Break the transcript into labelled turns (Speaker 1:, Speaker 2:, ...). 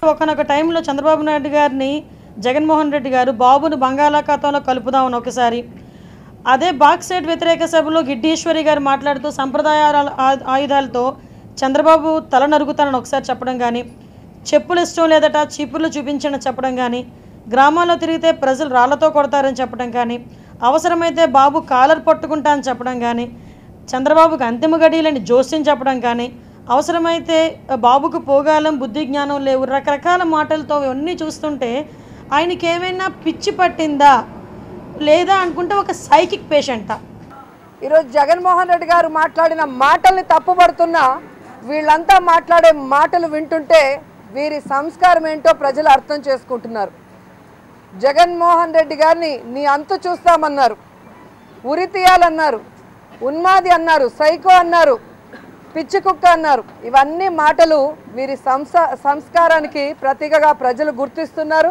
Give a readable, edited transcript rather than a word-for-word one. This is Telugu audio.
Speaker 1: ఒకనొక టైంలో చంద్రబాబు నాయుడు గారిని జగన్మోహన్ రెడ్డి గారు బాబును బంగాళాఖాతంలో కలుపుదామని ఒకసారి, అదే బాక్సైట్ వ్యతిరేక సభలో గిడ్డీశ్వరి గారు మాట్లాడుతూ సంప్రదాయ ఆయుధాలతో చంద్రబాబు తల నరుగుతానని ఒకసారి చెప్పడం కానీ, చెప్పులు ఇష్టం లేదట చీపుర్లు చూపించని చెప్పడం కానీ, గ్రామాల్లో తిరిగితే ప్రజలు రాళ్లతో కొడతారని చెప్పడం కానీ, అవసరమైతే బాబు కాలర్ పట్టుకుంటా అని చెప్పడం కానీ, చంద్రబాబుకు అంతిమ గడియలని జోస్యం చెప్పడం కానీ, అవసరమైతే బాబుకు పోగాలం బుద్ధి జ్ఞానం లేవు, రకరకాల మాటలతో ఇవన్నీ చూస్తుంటే ఆయనకి ఏమైనా పిచ్చి పట్టిందా లేదా అనుకుంటే ఒక సైకిక్ పేషెంటా?
Speaker 2: ఈరోజు జగన్మోహన్ రెడ్డి గారు మాట్లాడిన మాటల్ని తప్పుపడుతున్నా వీళ్ళంతా మాట్లాడే మాటలు వింటుంటే వీరి సంస్కారం ఏంటో ప్రజలు అర్థం చేసుకుంటున్నారు. జగన్మోహన్ రెడ్డి గారిని నీ అంతు చూస్తామన్నారు, ఉరి తీయాలన్నారు, ఉన్మాది అన్నారు, సైకో అన్నారు, పిచ్చి కుక్క అన్నారు. ఇవన్నీ మాటలు వీరి సంస్కారానికి ప్రతీకగా ప్రజలు గుర్తిస్తున్నారు.